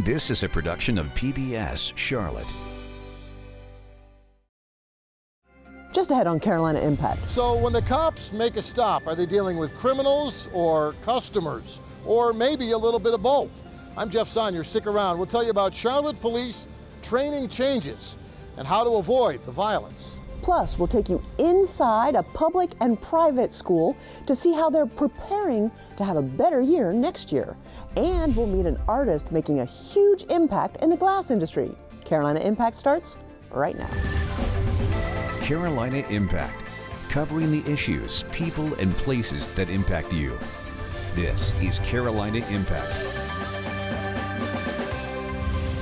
This is a production of PBS Charlotte. Just ahead on Carolina Impact. So when the cops make a stop, are they dealing with criminals or customers? Or maybe a little bit of both? I'm Jeff Sonyer. Stick around. We'll tell you about Charlotte Police training changes and how to avoid the violence. Plus, we'll take you inside a public and private school to see how they're preparing to have a better year next year. And we'll meet an artist making a huge impact in the glass industry. Carolina Impact starts right now. Carolina Impact, covering the issues, people, and places that impact you. This is Carolina Impact.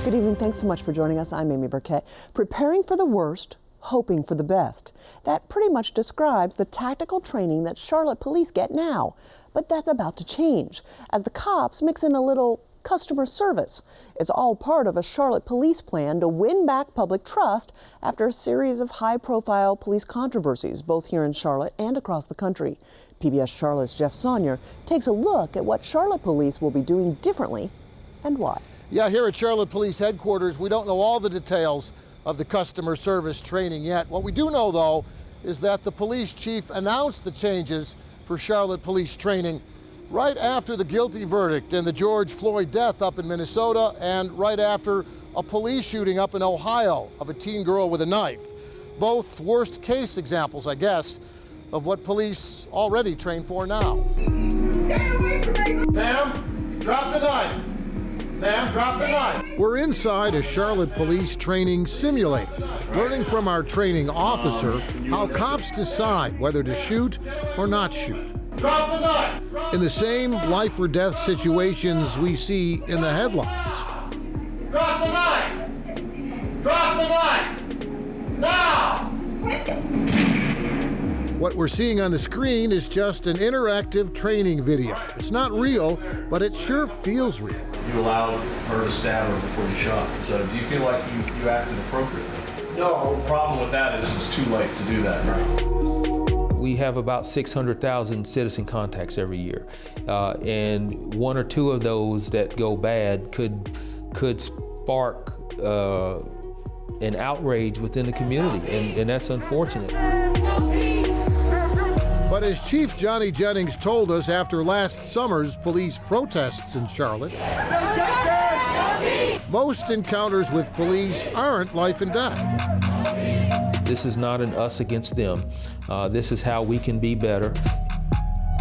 Good evening. Thanks so much for joining us. I'm Amy Burkett. Preparing for the worst, hoping for the best. That pretty much describes the tactical training that Charlotte police get now. But that's about to change as the cops mix in a little customer service. It's all part of a Charlotte police plan to win back public trust after a series of high-profile police controversies, both here in Charlotte and across the country. PBS Charlotte's Jeff Sonyer takes a look at what Charlotte police will be doing differently and why. Yeah, here at Charlotte Police Headquarters, we don't know all the details of the customer service training yet. What we do know, though, is that the police chief announced the changes for Charlotte police training right after the guilty verdict in the George Floyd death up in Minnesota and right after a police shooting up in Ohio of a teen girl with a knife. Both worst case examples, I guess, of what police already train for now. Ma'am, drop the knife. Ma'am, drop the knife. We're inside a Charlotte police training simulator, learning from our training officer how cops decide whether to shoot or not shoot. Drop the knife! In the same life or death situations we see in the headlines. Drop the knife! Drop the knife! Now! What we're seeing on the screen is just an interactive training video. It's not real, but it sure feels real. You allowed her to stab her before you shot. So do you feel like you acted appropriately? No. The problem with that is it's too late to do that now. We have about 600,000 citizen contacts every year, and one or two of those that go bad could spark an outrage within the community, and that's unfortunate. But as Chief Johnny Jennings told us after last summer's police protests in Charlotte, most encounters with police aren't life and death. This is not an us against them. This is how we can be better.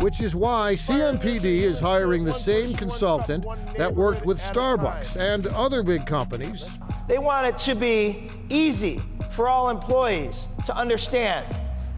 Which is why CMPD is hiring the same consultant that worked with Starbucks and other big companies. They want it to be easy for all employees to understand,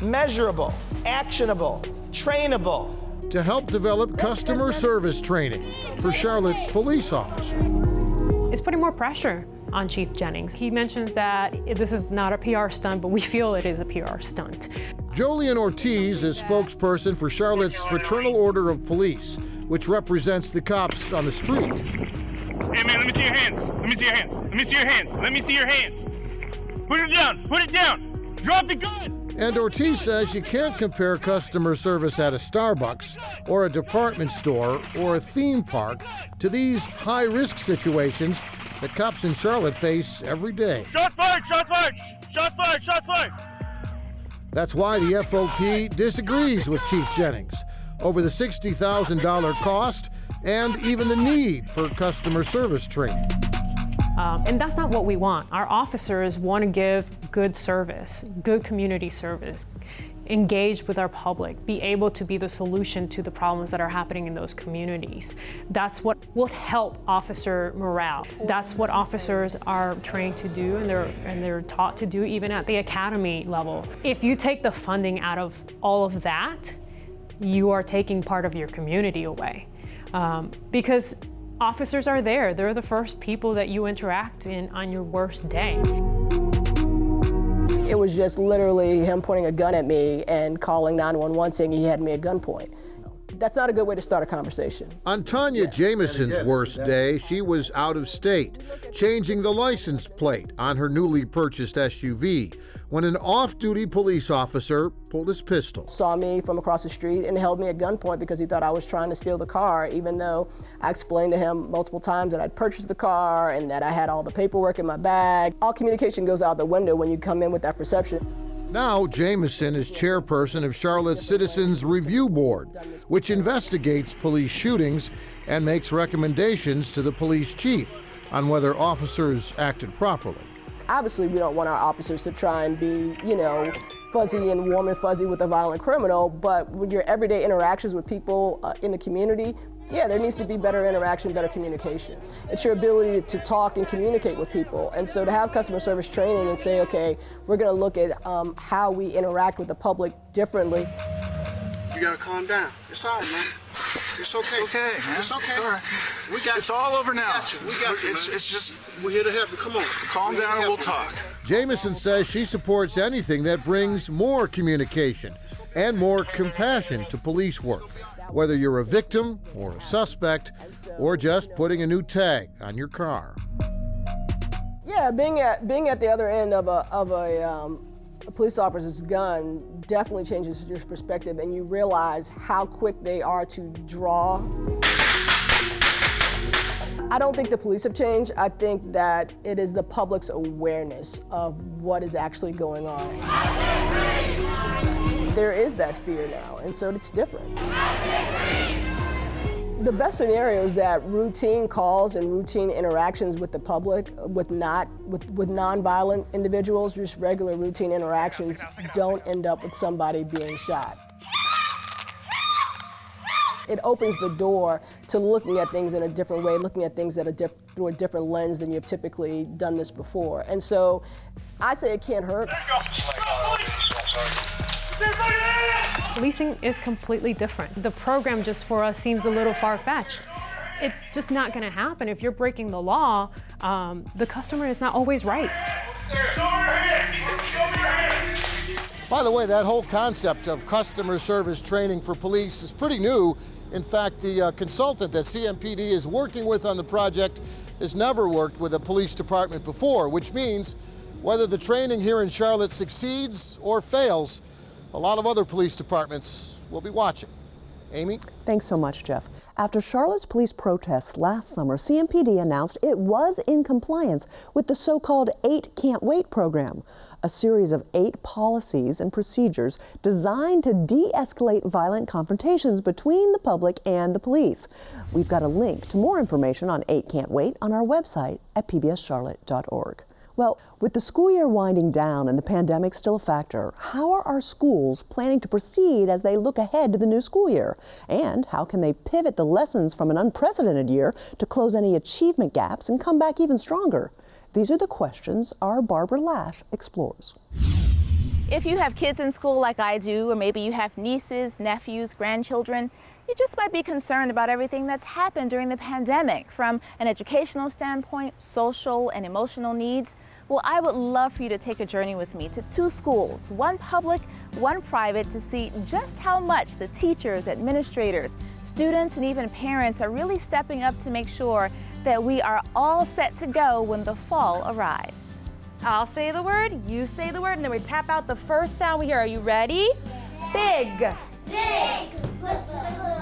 measurable, actionable, trainable. To help develop customer service training for Charlotte police officers. It's putting more pressure on Chief Jennings. He mentions that this is not a PR stunt, but we feel it is a PR stunt. Jolien Ortiz is spokesperson for Charlotte's Fraternal Order of Police, which represents the cops on the street. Hey man, let me see your hands. Let me see your hands. Let me see your hands. Let me see your hands. Put it down. Put it down. Drop the gun. And Ortiz says you can't compare customer service at a Starbucks or a department store or a theme park to these high-risk situations that cops in Charlotte face every day. Shots fired! Shots fired! Shots fired! Shots fired! That's why the FOP disagrees with Chief Jennings over the $60,000 cost and even the need for customer service training. And that's not what we want. Our officers want to give good service, good community service, engage with our public, be able to be the solution to the problems that are happening in those communities. That's what will help officer morale. That's what officers are trained to do and they're taught to do even at the academy level. If you take the funding out of all of that, you are taking part of your community away. Because officers are there. They're the first people that you interact in on your worst day. It was just literally him pointing a gun at me and calling 911 saying he had me at gunpoint. That's not a good way to start a conversation. On Tanya Jameson's worst day, she was out of state, changing the license plate on her newly purchased SUV, when an off-duty police officer pulled his pistol. Saw me from across the street and held me at gunpoint because he thought I was trying to steal the car, even though I explained to him multiple times that I'd purchased the car and that I had all the paperwork in my bag. All communication goes out the window when you come in with that perception. Now, Jameson is chairperson of Charlotte Citizens Review Board, which investigates police shootings and makes recommendations to the police chief on whether officers acted properly. Obviously, we don't want our officers to try and be, fuzzy and warm and fuzzy with a violent criminal, but with your everyday interactions with people in the community, yeah, there needs to be better interaction, better communication. It's your ability to talk and communicate with people. And so to have customer service training and say, okay, we're gonna look at how we interact with the public differently. You gotta calm down. It's all right, man. It's okay. It's okay, man. It's okay. It's all right. We got it's all over now. We got you, it's just, we're here to help you. Come on. Calm down and we'll talk. Jameson says she supports anything that brings more communication and more compassion to police work, whether you're a victim or a suspect or just putting a new tag on your car. Yeah, being at the other end of a police officer's gun definitely changes your perspective, and you realize how quick they are to draw. I don't think the police have changed. I think that it is the public's awareness of what is actually going on. There is that fear now, and so it's different. The best scenario is that routine calls and routine interactions with the public, with non-violent individuals, just regular routine interactions, don't end up with somebody being shot. It opens the door to looking at things in a different way, looking at things through a different lens than you've typically done this before. And so I say it can't hurt. Policing is completely different. The program just for us seems a little far-fetched. It's just not going to happen. If you're breaking the law, the customer is not always right. By the way, that whole concept of customer service training for police is pretty new. In fact, the consultant that CMPD is working with on the project has never worked with a police department before, which means whether the training here in Charlotte succeeds or fails, a lot of other police departments will be watching. Amy? Thanks so much, Jeff. After Charlotte's police protests last summer, CMPD announced it was in compliance with the so-called 8 Can't Wait program, a series of 8 policies and procedures designed to de-escalate violent confrontations between the public and the police. We've got a link to more information on 8 Can't Wait on our website at pbscharlotte.org. Well, with the school year winding down and the pandemic still a factor, how are our schools planning to proceed as they look ahead to the new school year? And how can they pivot the lessons from an unprecedented year to close any achievement gaps and come back even stronger? These are the questions our Barbara Lash explores. If you have kids in school like I do, or maybe you have nieces, nephews, grandchildren, you just might be concerned about everything that's happened during the pandemic from an educational standpoint, social and emotional needs. Well, I would love for you to take a journey with me to 2 schools, one public, one private, to see just how much the teachers, administrators, students, and even parents are really stepping up to make sure that we are all set to go when the fall arrives. I'll say the word, you say the word, and then we tap out the first sound we hear. Are you ready? Big. Big.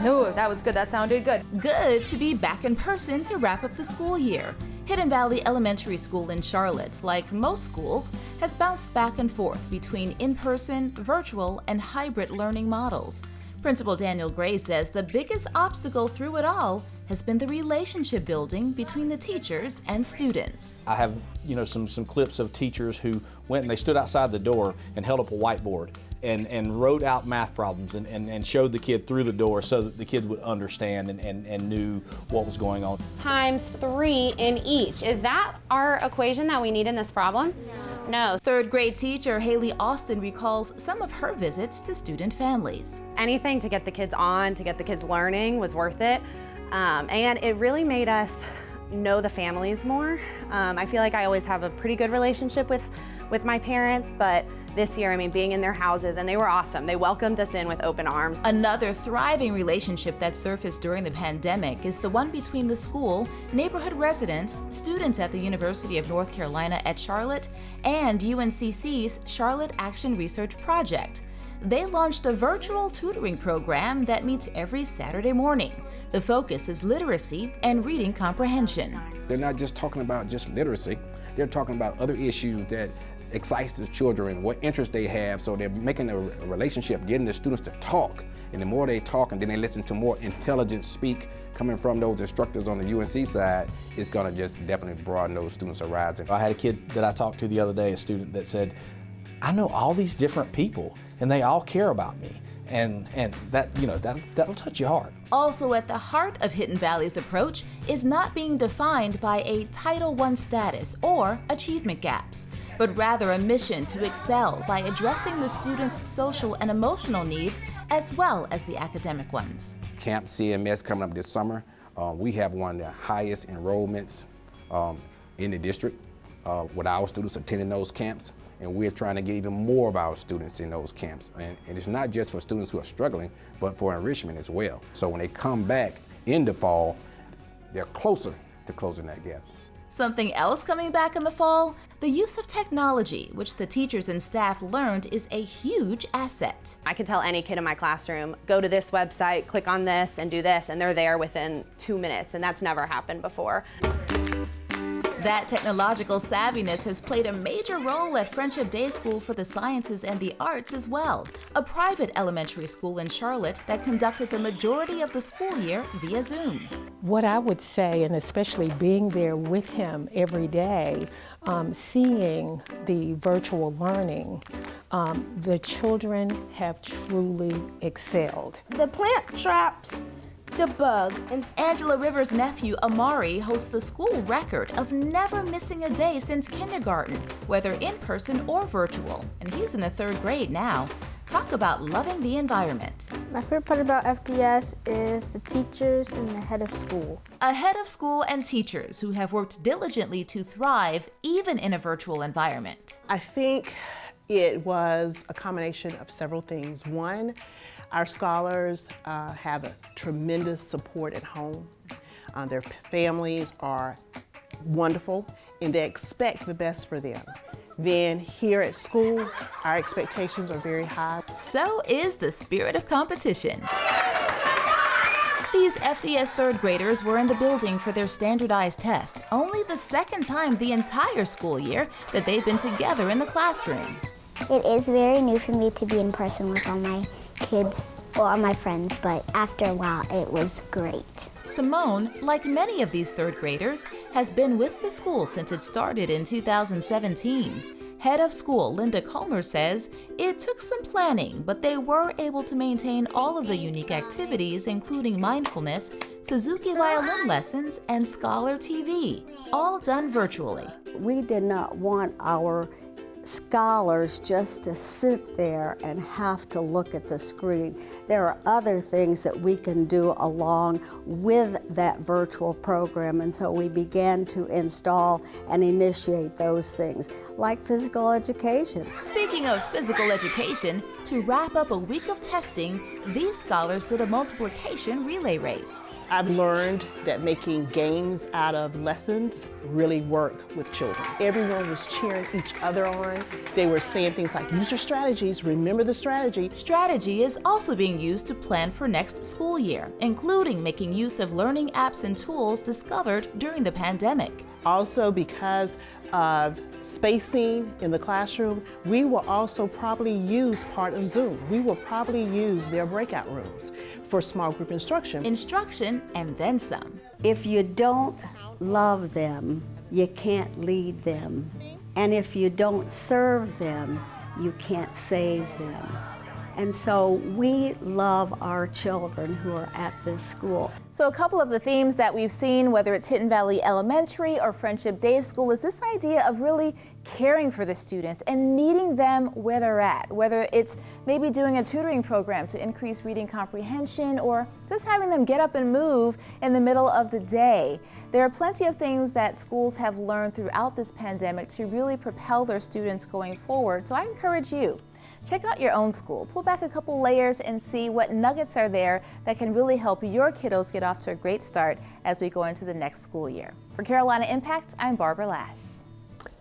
No, that was good. That sounded good. Good to be back in person to wrap up the school year. Hidden Valley Elementary School in Charlotte, like most schools, has bounced back and forth between in-person, virtual, and hybrid learning models. Principal Daniel Gray says the biggest obstacle through it all has been the relationship building between the teachers and students. I have, some clips of teachers who went and they stood outside the door and held up a whiteboard and wrote out math problems and showed the kid through the door so that the kid would understand and knew what was going on. Times 3 in each. Is that our equation that we need in this problem? No. Third grade teacher Haley Austin recalls some of her visits to student families. Anything to get the kids on, to get the kids learning was worth it. And it really made us know the families more. I feel like I always have a pretty good relationship with with my parents, but this year, I mean, being in their houses, and they were awesome. They welcomed us in with open arms. Another thriving relationship that surfaced during the pandemic is the one between the school, neighborhood residents, students at the University of North Carolina at Charlotte, and UNCC's Charlotte Action Research Project. They launched a virtual tutoring program that meets every Saturday morning. The focus is literacy and reading comprehension. They're not just talking about just literacy, they're talking about other issues that excites the children, what interests they have, so they're making a relationship, getting the students to talk. And the more they talk and then they listen to more intelligent speak coming from those instructors on the UNC side, it's gonna just definitely broaden those students' horizon. I had a kid that I talked to the other day, a student that said, I know all these different people and they all care about me. And that, you know, that'll touch your heart. Also at the heart of Hidden Valley's approach is not being defined by a Title I status or achievement gaps, but rather a mission to excel by addressing the students' social and emotional needs as well as the academic ones. Camp CMS coming up this summer. We have one of the highest enrollments in the district with our students attending those camps. And we're trying to get even more of our students in those camps. And it's not just for students who are struggling, but for enrichment as well. So when they come back in the fall, they're closer to closing that gap. Something else coming back in the fall? The use of technology, which the teachers and staff learned is a huge asset. I could tell any kid in my classroom, go to this website, click on this, and do this, and they're there within 2 minutes, and that's never happened before. That technological savviness has played a major role at Friendship Day School for the Sciences and the Arts as well, a private elementary school in Charlotte that conducted the majority of the school year via Zoom. What I would say, and especially being there with him every day, seeing the virtual learning, the children have truly excelled. The plant traps the bug. And Angela Rivers' nephew, Amari, holds the school record of never missing a day since kindergarten, whether in person or virtual. And he's in the 3rd grade now. Talk about loving the environment. My favorite part about FDS is the teachers and the head of school. A head of school and teachers who have worked diligently to thrive even in a virtual environment. I think it was a combination of several things. One, our scholars have a tremendous support at home. Their families are wonderful and they expect the best for them. Then here at school, our expectations are very high. So is the spirit of competition. These FDS 3rd graders were in the building for their standardized test, only the 2nd time the entire school year that they've been together in the classroom. It is very new for me to be in person with all my kids, or all my friends, but after a while it was great. Simone, like many of these 3rd graders, has been with the school since it started in 2017. Head of school Linda Comer says it took some planning, but they were able to maintain all of the unique activities, including mindfulness, Suzuki violin lessons, and Scholar TV, all done virtually. We did not want our scholars just to sit there and have to look at the screen. There are other things that we can do along with that virtual program, and so we began to install and initiate those things, like physical education. Speaking of physical education, to wrap up a week of testing, these scholars did a multiplication relay race. I've learned that making games out of lessons really work with children. Everyone was cheering each other on. They were saying things like, use your strategies, remember the strategy. Strategy is also being used to plan for next school year, including making use of learning apps and tools discovered during the pandemic. Also, because of spacing in the classroom, we will also probably use part of Zoom. We will probably use their breakout rooms for small group instruction. Instruction and then some. If you don't love them, you can't lead them. And if you don't serve them, you can't save them. And so we love our children who are at this school. So a couple of the themes that we've seen, whether it's Hidden Valley Elementary or Friendship Day School, is this idea of really caring for the students and meeting them where they're at, whether it's maybe doing a tutoring program to increase reading comprehension or just having them get up and move in the middle of the day. There are plenty of things that schools have learned throughout this pandemic to really propel their students going forward. So I encourage you, check out your own school, pull back a couple layers and see what nuggets are there that can really help your kiddos get off to a great start as we go into the next school year. For Carolina Impact, I'm Barbara Lash.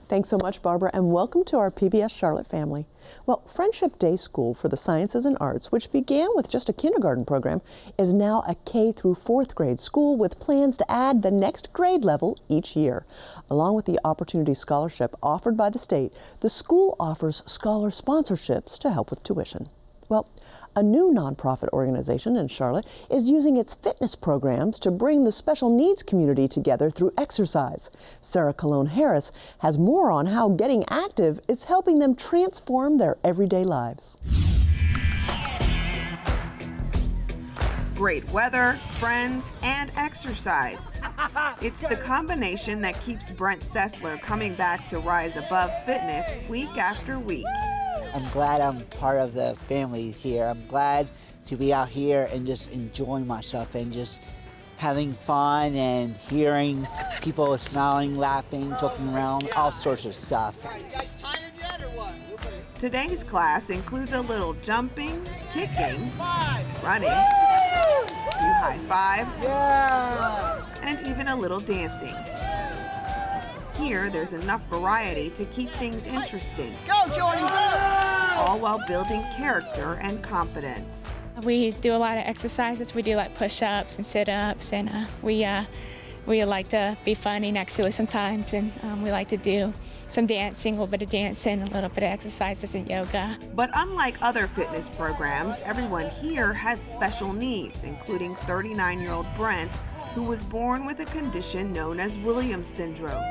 Thanks so much, Barbara, and welcome to our PBS Charlotte family. Well, Friendship Day School for the Sciences and Arts, which began with just a kindergarten program, is now a K through 4th grade school with plans to add the next grade level each year. Along with the Opportunity Scholarship offered by the state, the school offers scholar sponsorships to help with tuition. Well, a new nonprofit organization in Charlotte is using its fitness programs to bring the special needs community together through exercise. Sarah Colon Harris has more on how getting active is helping them transform their everyday lives. Great weather, friends, and exercise. It's the combination that keeps Brent Sessler coming back to Rise Above Fitness week after week. I'm glad I'm part of the family here. I'm glad to be out here and just enjoying myself and just having fun and hearing people smiling, laughing, joking around, all sorts of stuff. You guys tired yet or what? Today's class includes a little jumping, kicking, running, a few high fives, and even a little dancing. Here, there's enough variety to keep things interesting. Go, Jordy! All while building character and confidence. We do a lot of exercises. We do like push-ups and sit-ups, and we like to be funny next to it sometimes, and we like to do some dancing, a little bit of dancing, a little bit of exercises and yoga. But unlike other fitness programs, everyone here has special needs, including 39-year-old Brent, who was born with a condition known as Williams syndrome.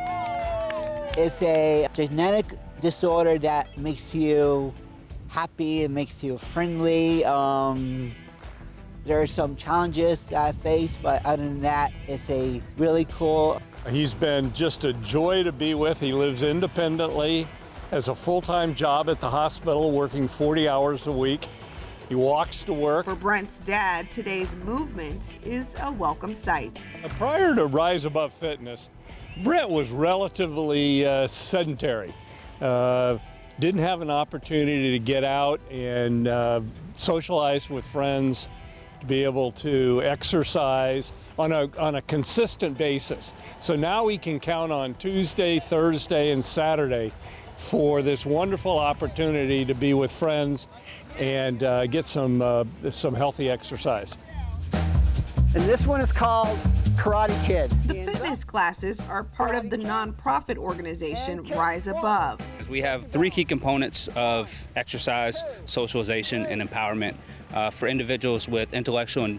It's a genetic disorder that makes you happy and makes you friendly. There are some challenges that I face, but other than that, it's a really cool. He's been just a joy to be with. He lives independently, has a full-time job at the hospital, working 40 hours a week. He walks to work. For Brent's dad, today's movement is a welcome sight. Prior to Rise Above Fitness, Brent was relatively sedentary. Didn't have an opportunity to get out and socialize with friends, to be able to exercise on a consistent basis. So now we can count on Tuesday, Thursday, and Saturday for this wonderful opportunity to be with friends and get some healthy exercise. And this one is called Karate Kid. The fitness classes are part of the nonprofit organization Rise Above. We have 3 key components of exercise, socialization, and empowerment for individuals with intellectual and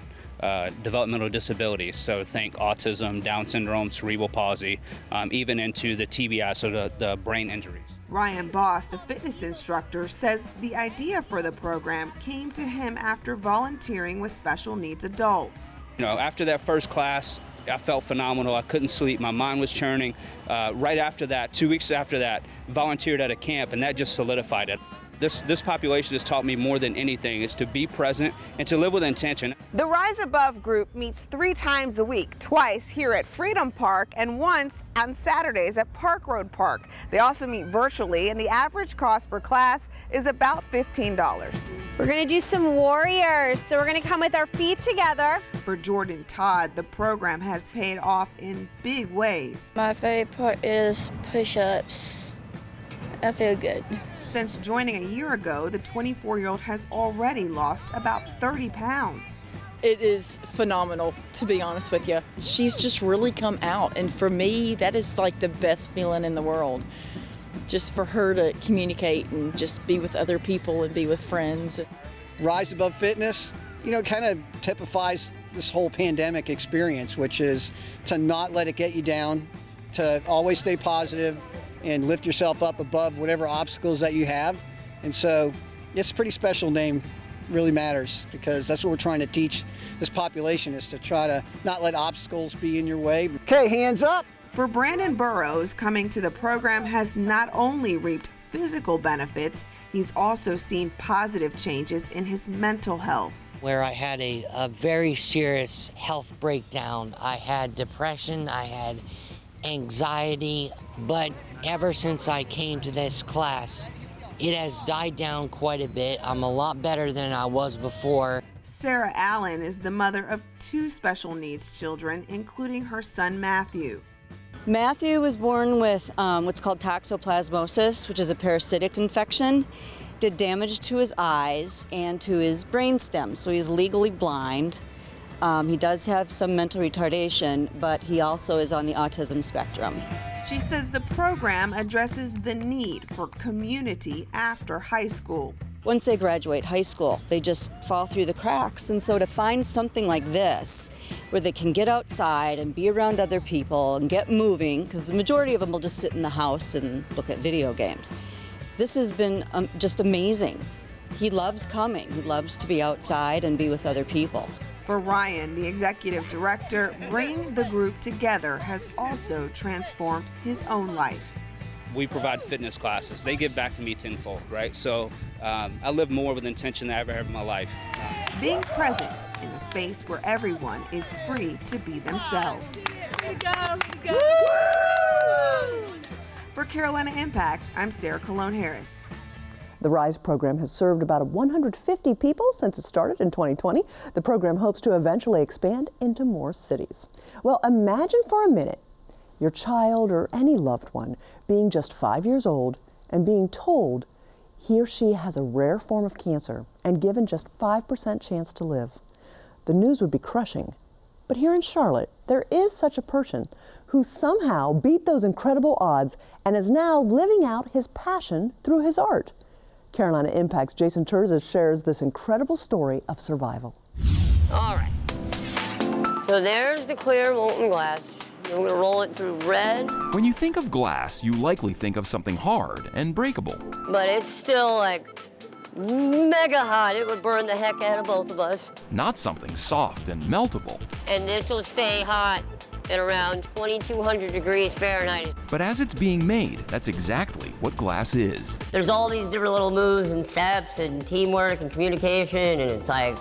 developmental disabilities. So think autism, Down syndrome, cerebral palsy, even into the TBI, so the brain injuries. Ryan Bost, a fitness instructor, says the idea for the program came to him after volunteering with special needs adults. You know, after that first class, I felt phenomenal. I couldn't sleep. My mind was churning. Right after that, 2 weeks after that, volunteered at a camp, and that just solidified it. This population has taught me more than anything is to be present and to live with intention. The Rise Above group meets 3 times a week, twice here at Freedom Park and once on Saturdays at Park Road Park. They also meet virtually, and the average cost per class is about $15. We're gonna do some warriors, so we're gonna come with our feet together. For Jordan Todd, the program has paid off in big ways. My favorite part is push-ups. I feel good. Since joining a year ago, the 24-year-old has already lost about 30 pounds. It is phenomenal, to be honest with you. She's just really come out, and for me, that is like the best feeling in the world. Just for her to communicate and just be with other people and be with friends. Rise Above Fitness, you know, kind of typifies this whole pandemic experience, which is to not let it get you down, to always stay positive, and lift yourself up above whatever obstacles that you have. And so it's a pretty special name really matters, because that's what we're trying to teach this population, is to try to not let obstacles be in your way. Okay, hands up. For Brandon Burrows, coming to the program has not only reaped physical benefits, he's also seen positive changes in his mental health. Where I had a very serious health breakdown. I had depression, I had anxiety, but ever since I came to this class, it has died down quite a bit. I'm a lot better than I was before. Sarah Allen is the mother of 2 special needs children, including her son Matthew. Matthew was born with what's called toxoplasmosis, which is a parasitic infection. Did damage to his eyes and to his brain stem, so he's legally blind. He does have some mental retardation, but he also is on the autism spectrum. She says the program addresses the need for community after high school. Once they graduate high school, they just fall through the cracks. And so to find something like this, where they can get outside and be around other people and get moving, because the majority of them will just sit in the house and look at video games. This has been just amazing. He loves coming. He loves to be outside and be with other people. For Ryan, the executive director, bringing the group together has also transformed his own life. We provide fitness classes. They give back to me tenfold, right? So I live more with intention than I ever have in my life. Being present in a space where everyone is free to be themselves. Here we go, here we go. For Carolina Impact, I'm Sarah Colon-Harris. The RISE program has served about 150 people since it started in 2020. The program hopes to eventually expand into more cities. Well, imagine for a minute your child or any loved one being just 5 years old and being told he or she has a rare form of cancer and given just 5% chance to live. The news would be crushing. But here in Charlotte, there is such a person who somehow beat those incredible odds and is now living out his passion through his art. Carolina Impact's Jason Terza shares this incredible story of survival. All right. So there's the clear molten glass. We're going to roll it through red. When you think of glass, you likely think of something hard and breakable. But it's still like mega hot. It would burn the heck out of both of us. Not something soft and meltable. And this will stay hot at around 2,200 degrees Fahrenheit. But as it's being made, that's exactly what glass is. There's all these different little moves and steps and teamwork and communication, and it's like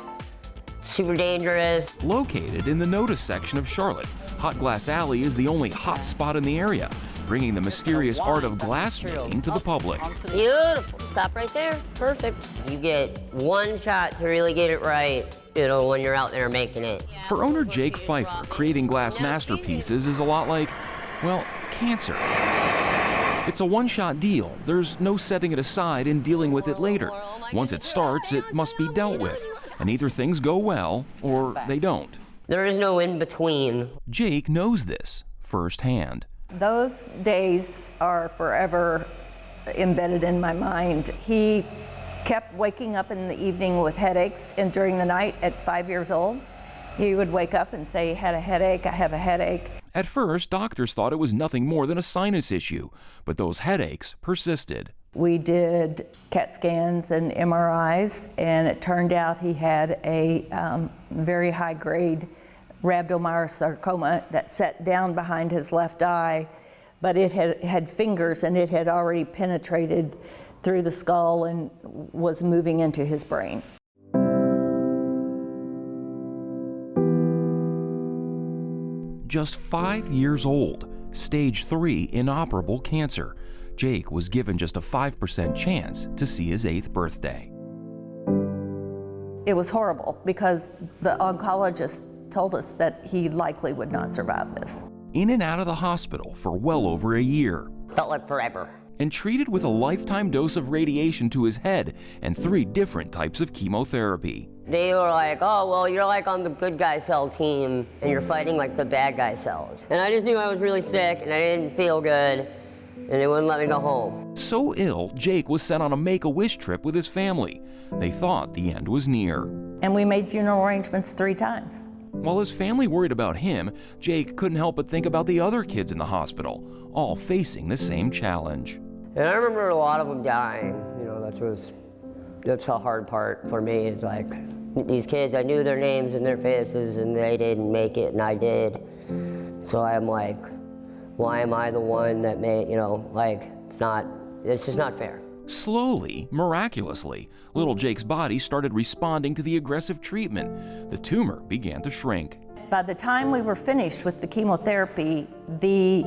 super dangerous. Located in the Notice section of Charlotte, Hot Glass Alley is the only hot spot in the area, bringing the mysterious art of glass making to the public. Beautiful. Stop right there. Perfect. You get one shot to really get it right, when you're out there making it. For owner Jake Pfeiffer, creating glass masterpieces is a lot like, well, cancer. It's a one-shot deal. There's no setting it aside and dealing with it later. Once it starts, it must be dealt with. And either things go well or they don't. There is no in between. Jake knows this firsthand. Those days are forever embedded in my mind. He kept waking up in the evening with headaches, and during the night at 5 years old, he would wake up and say he had a headache, I have a headache. At first, doctors thought it was nothing more than a sinus issue, but those headaches persisted. We did CAT scans and MRIs, and it turned out he had a very high-grade rhabdomyosarcoma that set down behind his left eye, but it had fingers, and it had already penetrated through the skull and was moving into his brain. Just 5 years old, stage 3 inoperable cancer. Jake was given just a 5% chance to see his 8th birthday. It was horrible because the oncologist told us that he likely would not survive this. In and out of the hospital for well over a year. Felt like forever. And treated with a lifetime dose of radiation to his head and 3 different types of chemotherapy. They were like, oh, well, you're like on the good guy cell team and you're fighting like the bad guy cells. And I just knew I was really sick and I didn't feel good and they wouldn't let me go home. So ill, Jake was sent on a Make-A-Wish trip with his family. They thought the end was near. And we made funeral arrangements 3 times. While his family worried about him, Jake couldn't help but think about the other kids in the hospital, all facing the same challenge. And I remember a lot of them dying. That was That's the hard part for me. It's like these kids, I knew their names and their faces, and they didn't make it, and I did. So I'm like, why am I the one that made, like, it's just not fair. Slowly, miraculously, little Jake's body started responding to the aggressive treatment. The tumor began to shrink. By the time we were finished with the chemotherapy, the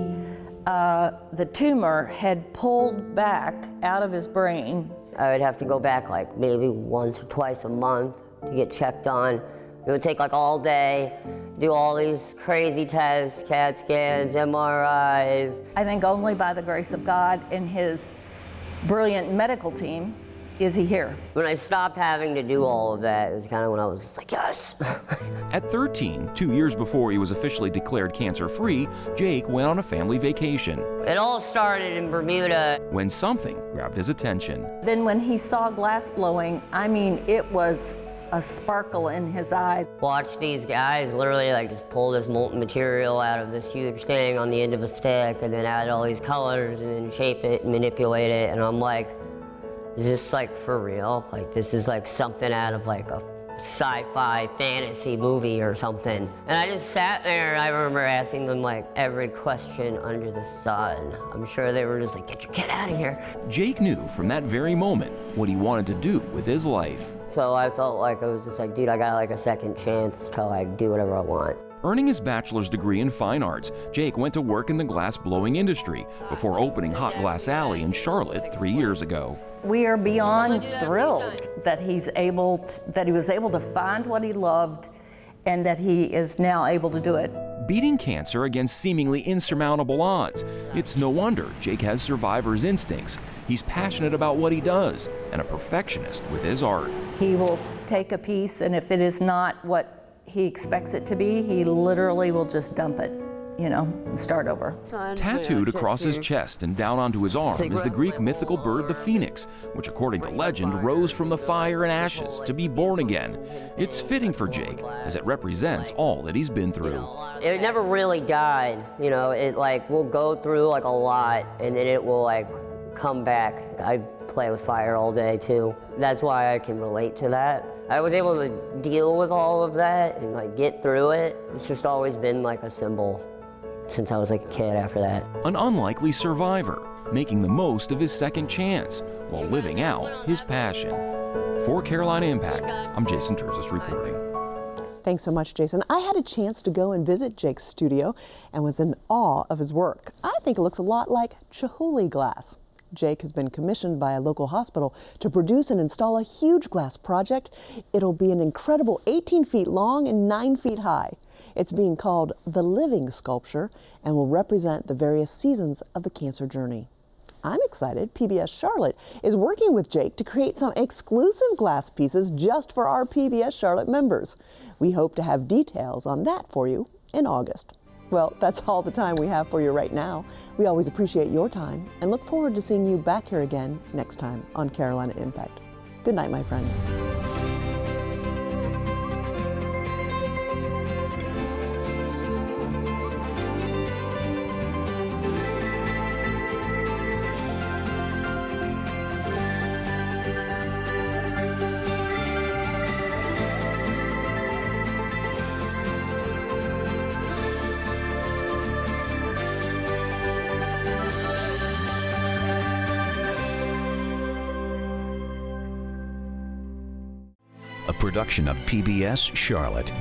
tumor had pulled back out of his brain. I would have to go back like maybe once or twice a month to get checked on. It would take like all day, do all these crazy tests, CAT scans, MRIs. I think only by the grace of God and his brilliant medical team is he here. When I stopped having to do all of that, it was kind of when I was just like, yes. At 13, 2 years before he was officially declared cancer-free, Jake went on a family vacation. It all started in Bermuda. When something grabbed his attention. Then when he saw glass blowing, I mean, it was a sparkle in his eye. Watch these guys literally like just pull this molten material out of this huge thing on the end of a stick and then add all these colors and then shape it and manipulate it. And I'm like, is this like for real? Like this is like something out of like a sci-fi fantasy movie or something. And I just sat there and I remember asking them like every question under the sun. I'm sure they were just like, get your kid out of here. Jake knew from that very moment what he wanted to do with his life. So I felt like I was just like, dude, I got like a second chance to like do whatever I want. Earning his bachelor's degree in fine arts, Jake went to work in the glass blowing industry before opening Hot Glass Alley in Charlotte 3 years ago. We are beyond thrilled that he was able to find what he loved and that he is now able to do it. Beating cancer against seemingly insurmountable odds. It's no wonder Jake has survivor's instincts. He's passionate about what he does and a perfectionist with his art. He will take a piece, and if it is not what he expects it to be, he literally will just dump it, and start over. Tattooed across his chest and down onto his arm is the Greek mythical bird, the phoenix, which according to legend rose from the fire and ashes to be born again. It's fitting for Jake, as it represents all that he's been through. It never really died, it like will go through like a lot and then it will like come back. I play with fire all day too. That's why I can relate to that. I was able to deal with all of that and like get through it. It's just always been like a symbol since I was like a kid after that. An unlikely survivor, making the most of his second chance while living out his passion. For Carolina Impact, I'm Jason Terzis reporting. Thanks so much, Jason. I had a chance to go and visit Jake's studio and was in awe of his work. I think it looks a lot like Chihuly glass. Jake has been commissioned by a local hospital to produce and install a huge glass project. It'll be an incredible 18 feet long and 9 feet high. It's being called the Living Sculpture and will represent the various seasons of the cancer journey. I'm excited PBS Charlotte is working with Jake to create some exclusive glass pieces just for our PBS Charlotte members. We hope to have details on that for you in August. Well, that's all the time we have for you right now. We always appreciate your time and look forward to seeing you back here again next time on Carolina Impact. Good night, my friends. A production of PBS Charlotte.